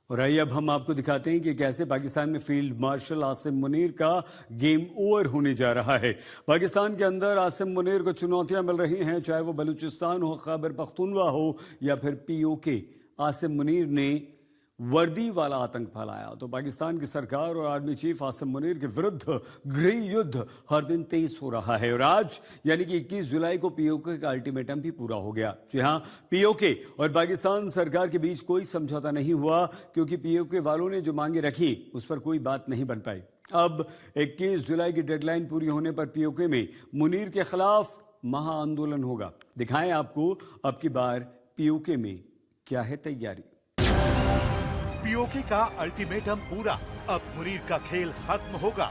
और आइए अब हम आपको दिखाते हैं कि कैसे पाकिस्तान में फील्ड मार्शल आसिम मुनीर का गेम ओवर होने जा रहा है। पाकिस्तान के अंदर आसिम मुनीर को चुनौतियां मिल रही हैं, चाहे वो बलूचिस्तान हो, खैबर पख्तूनख्वा हो या फिर पीओके। आसिम मुनीर ने वर्दी वाला आतंक फैलाया तो पाकिस्तान की सरकार और आर्मी चीफ आसिम मुनीर के विरुद्ध गृह युद्ध हर दिन तेज हो रहा है। और आज यानी कि 21 जुलाई को पीओके का अल्टीमेटम भी पूरा हो गया। जी हां, पीओके और पाकिस्तान सरकार के बीच कोई समझौता नहीं हुआ क्योंकि पीओके वालों ने जो मांगे रखी उस पर कोई बात नहीं बन पाई। अब 21 जुलाई की डेडलाइन पूरी होने पर पीओके में मुनीर के खिलाफ महाआंदोलन होगा। दिखाएं आपको अब की बार पीओके में क्या है तैयारी। पीओके का अल्टीमेटम पूरा, अब मुनीर का खेल खत्म होगा।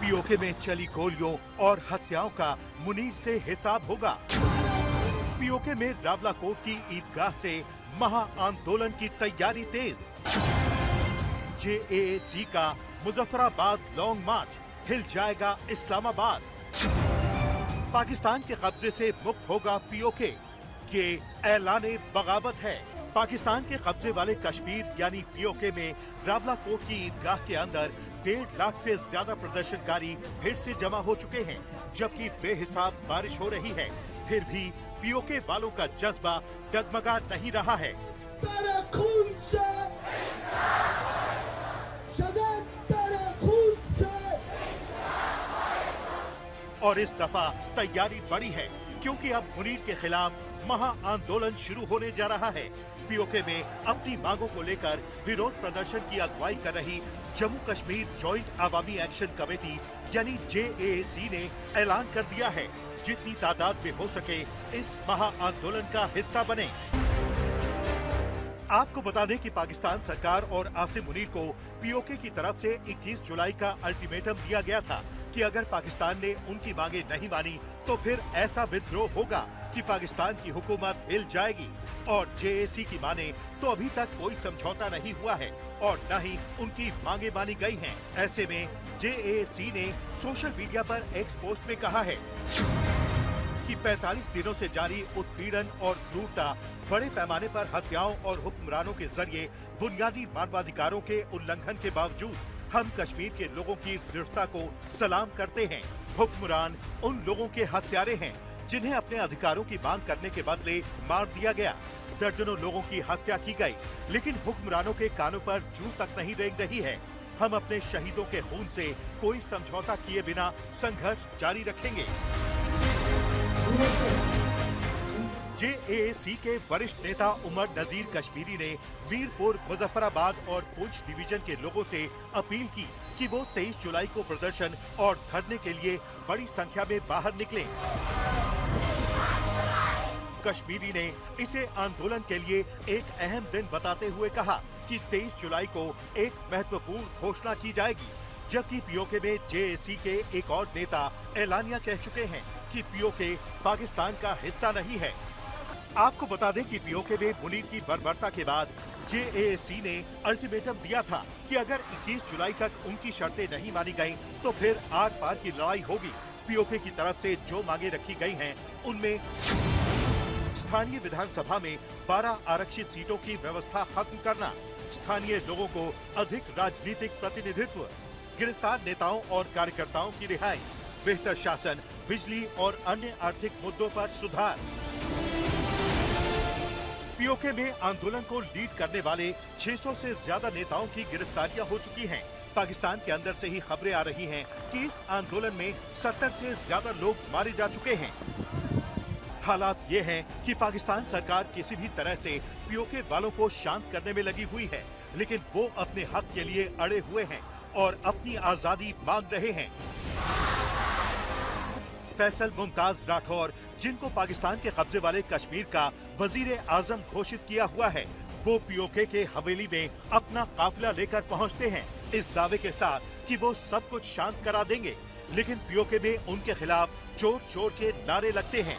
पीओके में चली गोलियों और हत्याओं का मुनीर से हिसाब होगा। पीओके में रावलाकोट की ईदगाह से महा आंदोलन की तैयारी तेज। जेएसी का मुजफ्फराबाद लॉन्ग मार्च, हिल जाएगा इस्लामाबाद। पाकिस्तान के कब्जे से मुक्त होगा पीओके, ये ऐलाने बगावत है। पाकिस्तान के कब्जे वाले कश्मीर यानी पीओके में रावलाकोट की ईदगाह के अंदर 1.5 लाख से ज्यादा प्रदर्शनकारी फिर से जमा हो चुके हैं, जबकि बेहिसाब बारिश हो रही है। फिर भी पीओके वालों का जज्बा डगमगा नहीं रहा है। तेरे खून से शज़म, तेरे खून से। और इस दफा तैयारी बड़ी है क्योंकि अब मुनीर के खिलाफ महा आंदोलन शुरू होने जा रहा है। पीओके में अपनी मांगों को लेकर विरोध प्रदर्शन की अगुवाई कर रही जम्मू कश्मीर जॉइंट अवामी एक्शन कमेटी यानी जेएसी ने ऐलान कर दिया है, जितनी तादाद में हो सके इस महा आंदोलन का हिस्सा बने। आपको बता दें कि पाकिस्तान सरकार और आसिम मुनीर को पीओके की तरफ से 21 जुलाई का अल्टीमेटम दिया गया था कि अगर पाकिस्तान ने उनकी मांगे नहीं मानी तो फिर ऐसा विद्रोह होगा कि पाकिस्तान की हुकूमत हिल जाएगी। और जेएसी की माने तो अभी तक कोई समझौता नहीं हुआ है और न ही उनकी मांगे मानी गई हैं। ऐसे में जेएसी ने सोशल मीडिया पर एक्स पोस्ट में कहा है कि 45 दिनों से जारी उत्पीड़न और क्रूरता, बड़े पैमाने पर हत्याओं और हुक्मरानों के जरिए बुनियादी मानवाधिकारों के उल्लंघन के बावजूद हम कश्मीर के लोगों की दृढ़ता को सलाम करते हैं। हुक्मरान उन लोगों के हत्यारे हैं जिन्हें अपने अधिकारों की मांग करने के बदले मार दिया गया। दर्जनों लोगों की हत्या की गई, लेकिन हुक्मरानों के कानों पर जूं तक नहीं रेंग रही है। हम अपने शहीदों के खून से कोई समझौता किए बिना संघर्ष जारी रखेंगे। जेएसी के वरिष्ठ नेता उमर नजीर कश्मीरी ने मीरपुर, मुजफ्फराबाद और पुंछ डिवीजन के लोगों से अपील की कि वो 23 जुलाई को प्रदर्शन और धरने के लिए बड़ी संख्या में बाहर निकलें। कश्मीरी ने इसे आंदोलन के लिए एक अहम दिन बताते हुए कहा कि 23 जुलाई को एक महत्वपूर्ण घोषणा की जाएगी, जबकि पीओके में जेएसी के एक और नेता ऐलानिया कह चुके हैं कि पीओके पाकिस्तान का हिस्सा नहीं है। आपको बता दें कि पीओके में मुनीर की बर्बरता के बाद जेएसी ने अल्टीमेटम दिया था कि अगर 21 जुलाई तक उनकी शर्तें नहीं मानी गईं, तो फिर आर पार की लड़ाई होगी। पीओके की तरफ से जो मांगे रखी गई हैं, उनमें स्थानीय विधानसभा में 12 आरक्षित सीटों की व्यवस्था खत्म करना, स्थानीय लोगों को अधिक राजनीतिक प्रतिनिधित्व, गिरफ्तार नेताओं और कार्यकर्ताओं की रिहाई, बेहतर शासन, बिजली और अन्य आर्थिक मुद्दों पर सुधार। पीओके में आंदोलन को लीड करने वाले 600 से ज्यादा नेताओं की गिरफ्तारियां हो चुकी हैं। पाकिस्तान के अंदर से ही खबरें आ रही हैं कि इस आंदोलन में 70 से ज्यादा लोग मारे जा चुके हैं। हालात ये हैं कि पाकिस्तान सरकार किसी भी तरह से पीओके वालों को शांत करने में लगी हुई है, लेकिन वो अपने हक के लिए अड़े हुए हैं और अपनी आजादी मांग रहे हैं। फैसल मुमताज राठौर, जिनको पाकिस्तान के कब्जे वाले कश्मीर का वजीर आजम घोषित किया हुआ है, वो पीओके के हवेली में अपना काफिला लेकर पहुंचते हैं इस दावे के साथ कि वो सब कुछ शांत करा देंगे, लेकिन पीओके में उनके खिलाफ चोर चोर के नारे लगते हैं।